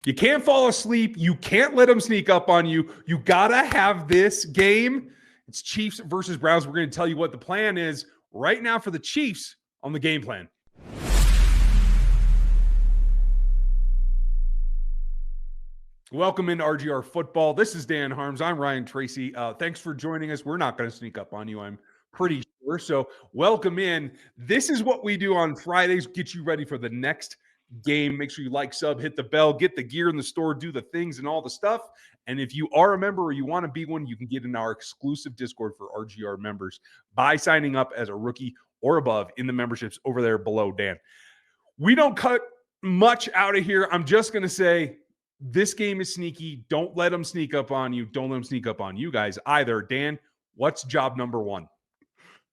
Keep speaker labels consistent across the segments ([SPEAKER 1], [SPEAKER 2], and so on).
[SPEAKER 1] You can't fall asleep. You can't let them sneak up on you. You got to have this game. It's Chiefs versus Browns. We're going to tell you what the plan is right now for the Chiefs on the game plan. Welcome into RGR Football. This is Dan Harms. I'm Ryan Tracy. Thanks for joining us. We're not going to sneak up on you, I'm pretty sure. So welcome in. This is what we do on Fridays. Get you ready for the next game. Make sure you like, sub, hit the bell, get the gear in the store, do the things and all the stuff. And if you are a member or you want to be one, you can get in our exclusive Discord for RGR members by signing up as a rookie or above in the memberships over there below, Dan. We don't cut much out of here. I'm just going to say, this game is sneaky. Don't let them sneak up on you. Don't let them sneak up on you guys either. Dan, what's job number one?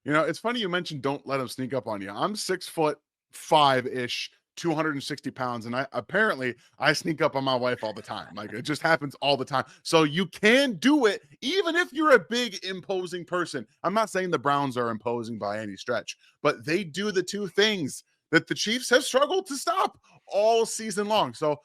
[SPEAKER 2] You know, it's funny you mentioned don't let them sneak up on you. I'm 6'5" 260 pounds, and I sneak up on my wife all the time. Like, it just happens all the time. So you can do it even if you're a big imposing person. I'm not saying the Browns are imposing by any stretch, but they do the two things that the Chiefs have struggled to stop all season long. So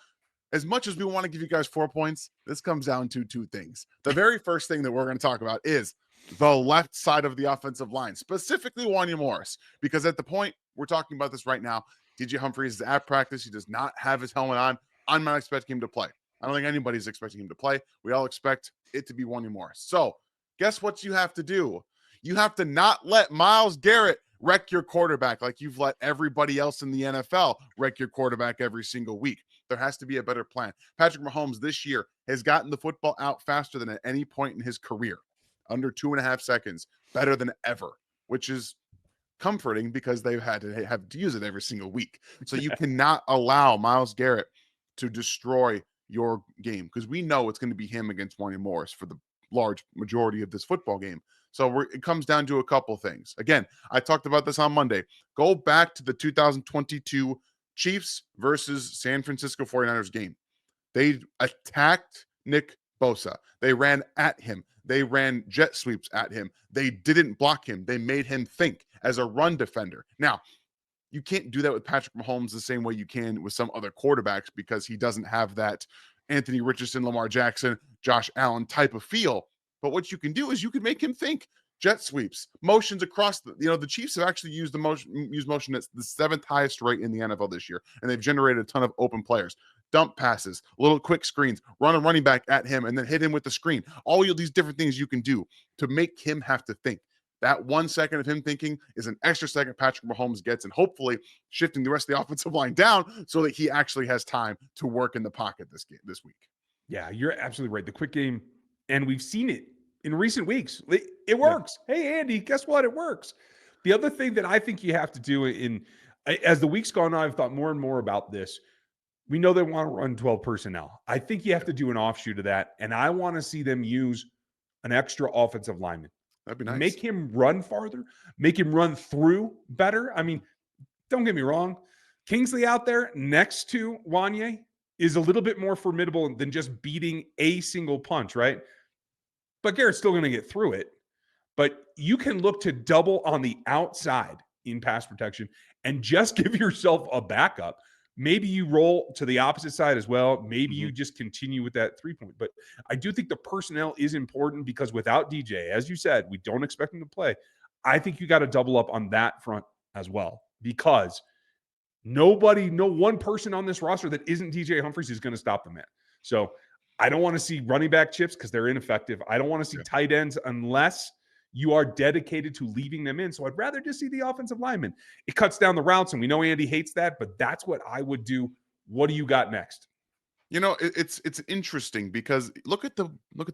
[SPEAKER 2] as much as we want to give you guys 4 points, this comes down to two things. The very first thing that we're going to talk about is the left side of the offensive line, specifically Wanya Morris, because at the point we're talking about this right now, DJ Humphries is at practice. He does not have his helmet on. I'm not expecting him to play. I don't think anybody's expecting him to play. We all expect it to be Wanya Morris. So guess what you have to do? You have to not let Myles Garrett wreck your quarterback like you've let everybody else in the NFL wreck your quarterback every single week. There has to be a better plan. Patrick Mahomes this year has gotten the football out faster than at any point in his career. Under 2.5 seconds, better than ever, which is comforting because they've had to use it every single week. So you cannot allow Myles Garrett to destroy your game, because we know it's going to be him against Wanya Morris for the large majority of this football game. So it comes down to a couple things. Again, I talked about this on Monday. Go back to the 2022 Chiefs versus San Francisco 49ers game. They attacked Nick Bosa. They ran at him. They ran jet sweeps at him. They didn't block him. They made him think as a run defender. Now, you can't do that with Patrick Mahomes the same way you can with some other quarterbacks, because he doesn't have that Anthony Richardson, Lamar Jackson, Josh Allen type of feel. But what you can do is you can make him think. Jet sweeps, motions across the Chiefs have actually used motion at the 7th highest rate in the NFL this year, and they've generated a ton of open players. Dump passes, little quick screens, run a running back at him, and then hit him with the screen. All these different things you can do to make him have to think. That 1 second of him thinking is an extra second Patrick Mahomes gets, and hopefully shifting the rest of the offensive line down so that he actually has time to work in the pocket this week.
[SPEAKER 1] Yeah, you're absolutely right. The quick game, and we've seen it in recent weeks. It works. Yeah. Hey, Andy, guess what? It works. The other thing that I think you have to do as the week's gone on, I've thought more and more about this. We know they want to run 12 personnel. I think you have to do an offshoot of that, and I want to see them use an extra offensive lineman.
[SPEAKER 2] That'd be nice.
[SPEAKER 1] Make him run farther. Make him run through better. I mean, don't get me wrong. Kingsley out there next to Wanya is a little bit more formidable than just beating a single punch, right? But Garrett's still going to get through it. But you can look to double on the outside in pass protection and just give yourself a backup. Maybe you roll to the opposite side as well. Maybe you just continue with that 3-point. But I do think the personnel is important, because without DJ, as you said, we don't expect him to play. I think you got to double up on that front as well, because no one person on this roster that isn't DJ Humphries is going to stop the man. So I don't want to see running back chips because they're ineffective. I don't want to see tight ends unless you are dedicated to leaving them in. So I'd rather just see the offensive lineman. It cuts down the routes, and we know Andy hates that, but that's what I would do. What do you got next?
[SPEAKER 2] You know, it's interesting because look at the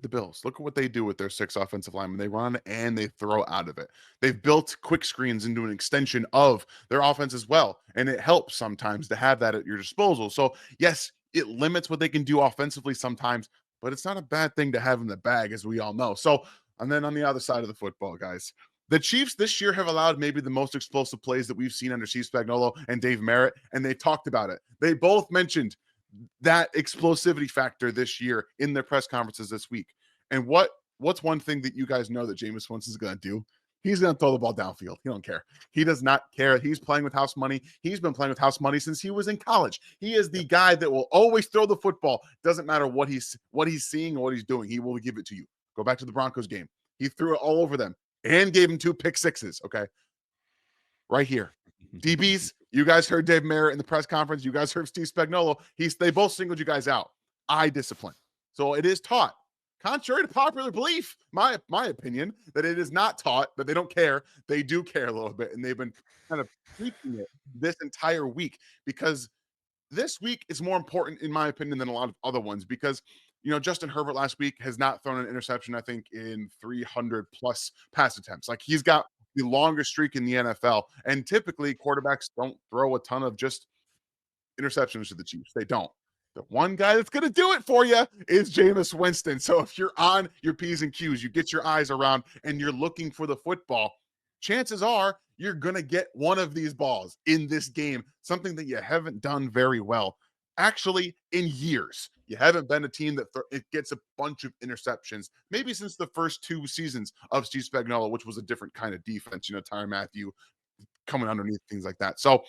[SPEAKER 2] Bills. Look at what they do with their 6 offensive linemen. They run and they throw out of it. They've built quick screens into an extension of their offense as well, and it helps sometimes to have that at your disposal. So yes, it limits what they can do offensively sometimes, but it's not a bad thing to have in the bag, as we all know. So, and then on the other side of the football, guys, the Chiefs this year have allowed maybe the most explosive plays that we've seen under Steve Spagnuolo and Dave Merritt, and they talked about it. They both mentioned that explosivity factor this year in their press conferences this week. And what's one thing that you guys know that Jameis Winston's going to do? He's going to throw the ball downfield. He don't care. He does not care. He's playing with house money. He's been playing with house money since he was in college. He is the guy that will always throw the football. Doesn't matter what he's seeing or what he's doing. He will give it to you. Go back to the Broncos game. He threw it all over them and gave him 2 pick sixes. Okay. Right here. DBs, you guys heard Dave Merritt in the press conference. You guys heard Steve Spagnuolo. They both singled you guys out. Eye discipline. So it is taught. Contrary to popular belief, my opinion, that it is not taught, that they don't care. They do care a little bit, and they've been kind of preaching it this entire week, because this week is more important, in my opinion, than a lot of other ones, because Justin Herbert last week has not thrown an interception, I think, in 300 plus pass attempts. Like, he's got the longest streak in the NFL, and typically quarterbacks don't throw a ton of just interceptions to the Chiefs. They don't. The one guy that's going to do it for you is Jameis Winston. So if you're on your P's and Q's, you get your eyes around and you're looking for the football, chances are you're going to get one of these balls in this game, something that you haven't done very well, actually, in years. You haven't been a team that it gets a bunch of interceptions, maybe since the first 2 seasons of Steve Spagnuolo, which was a different kind of defense, Tyrann Mathieu coming underneath, things like that. So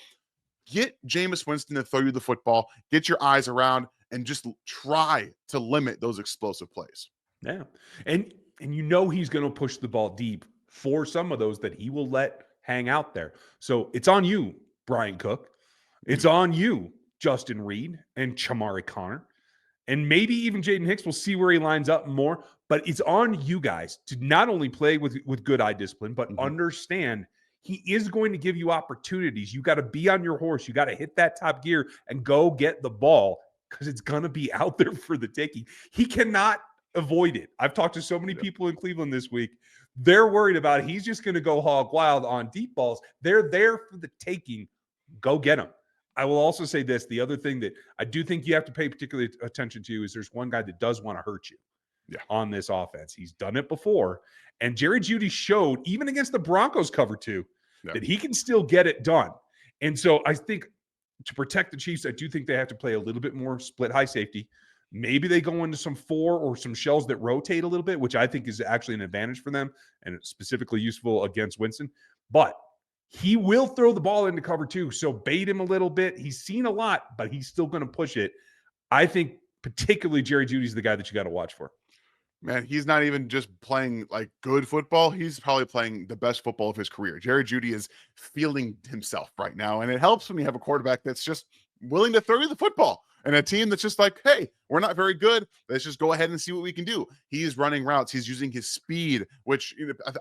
[SPEAKER 2] get Jameis Winston to throw you the football, get your eyes around, and just try to limit those explosive plays.
[SPEAKER 1] Yeah. And he's going to push the ball deep for some of those that he will let hang out there. So it's on you, Brian Cook. It's on you, Justin Reed and Chamari Connor. And maybe even Jaden Hicks. We'll see where he lines up more. But it's on you guys to not only play with good eye discipline, but understand he is going to give you opportunities. You got to be on your horse. You got to hit that top gear and go get the ball, because it's going to be out there for the taking. He cannot avoid it. I've talked to so many people in Cleveland this week. They're worried about he's just going to go hog wild on deep balls. They're there for the taking. Go get them. I will also say this. The other thing that I do think you have to pay particular attention to is there's one guy that does want to hurt you on this offense. He's done it before. And Jerry Jeudy showed, even against the Broncos cover 2, that he can still get it done. And so I think to protect the Chiefs, I do think they have to play a little bit more split high safety. Maybe they go into some 4 or some shells that rotate a little bit, which I think is actually an advantage for them and specifically useful against Winston. But he will throw the ball into cover 2, so bait him a little bit. He's seen a lot, but he's still going to push it. I think particularly Jerry Jeudy's the guy that you got to watch for.
[SPEAKER 2] Man, he's not even just playing like good football. He's probably playing the best football of his career. Jerry Jeudy is feeling himself right now. And it helps when you have a quarterback that's just willing to throw you the football, and a team that's just like, hey, we're not very good. Let's just go ahead and see what we can do. He's running routes. He's using his speed, which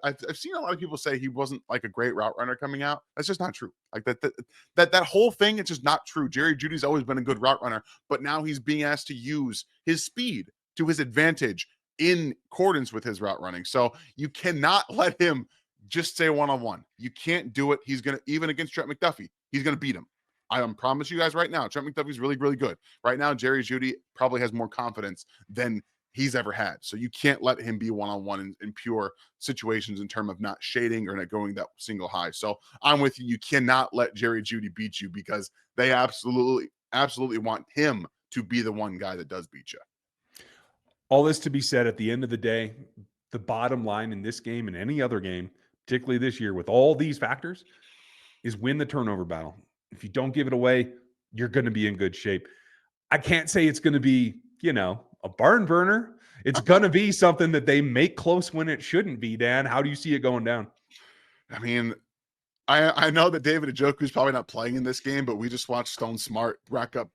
[SPEAKER 2] I've seen a lot of people say he wasn't like a great route runner coming out. That's just not true. Like that whole thing, it's just not true. Jerry Jeudy's always been a good route runner, but now he's being asked to use his speed to his advantage in accordance with his route running. So you cannot let him just say one-on-one. You can't do it. He's going to, even against Trent McDuffie, he's going to beat him. I promise you guys right now, Trent McDuffie's really, really good. Right now, Jerry Jeudy probably has more confidence than he's ever had. So you can't let him be one-on-one in pure situations in terms of not shading or not going that single high. So I'm with you. You cannot let Jerry Jeudy beat you, because they absolutely want him to be the one guy that does beat you.
[SPEAKER 1] All this to be said, at the end of the day, the bottom line in this game and any other game, particularly this year with all these factors, is win the turnover battle. If you don't give it away, you're going to be in good shape. I can't say it's going to be, a barn burner. It's going to be something that they make close when it shouldn't be, Dan. How do you see it going down?
[SPEAKER 2] I mean, I know that David Njoku's probably not playing in this game, but we just watched Stone Smart rack up,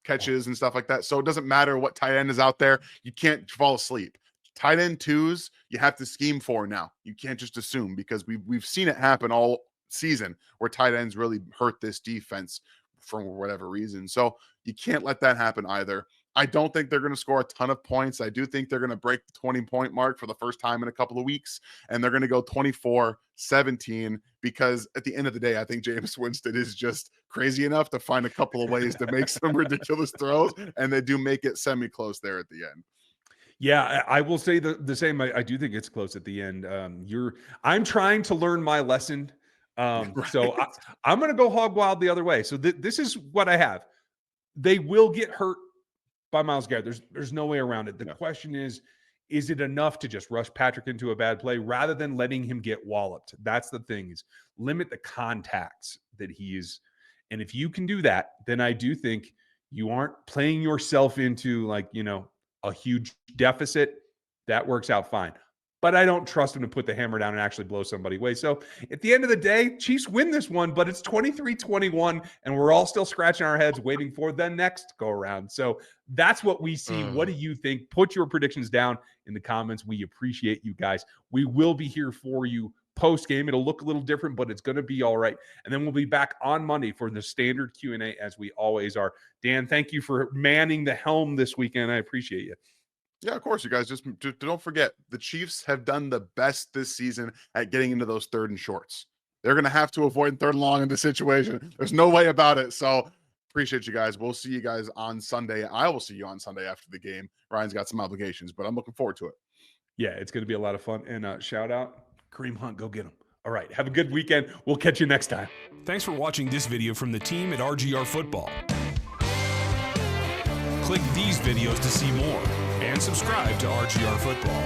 [SPEAKER 2] catches and stuff like that. So it doesn't matter what tight end is out there. You can't fall asleep. Tight end 2s, you have to scheme for now. You can't just assume, because we've seen it happen all season where tight ends really hurt this defense for whatever reason. So you can't let that happen either. I don't think they're going to score a ton of points. I do think they're going to break the 20-point mark for the first time in a couple of weeks, and they're going to go 24-17, because at the end of the day, I think Jameis Winston is just crazy enough to find a couple of ways to make some ridiculous throws, and they do make it semi-close there at the end.
[SPEAKER 1] Yeah, I will say the same. I do think it's close at the end. I'm trying to learn my lesson.
[SPEAKER 2] Right.
[SPEAKER 1] So I'm going to go hog wild the other way. So this is what I have. They will get hurt by Myles Garrett. There's no way around it. The question is is it enough to just rush Patrick into a bad play rather than letting him get walloped? That's the thing, is limit the contacts that he is. And if you can do that, then I do think you aren't playing yourself into, like, a huge deficit. That works out fine. But I don't trust him to put the hammer down and actually blow somebody away. So at the end of the day, Chiefs win this one, but it's 23-21, and we're all still scratching our heads waiting for the next go around. So that's what we see. What do you think? Put your predictions down in the comments. We appreciate you guys. We will be here for you post game. It'll look a little different, but it's going to be all right. And then we'll be back on Monday for the standard Q&A, as we always are. Dan, thank you for manning the helm this weekend. I appreciate you.
[SPEAKER 2] Yeah, of course, you guys. Just don't forget, the Chiefs have done the best this season at getting into those 3rd and shorts. They're going to have to avoid 3rd and long in this situation. There's no way about it. So appreciate you guys. We'll see you guys on Sunday. I will see you on Sunday after the game. Ryan's got some obligations, but I'm looking forward to it.
[SPEAKER 1] Yeah, it's going to be a lot of fun. And shout out Kareem Hunt. Go get him. All right. Have a good weekend. We'll catch you next time.
[SPEAKER 3] Thanks for watching this video from the team at RGR Football. Click these videos to see more and subscribe to RGR Football.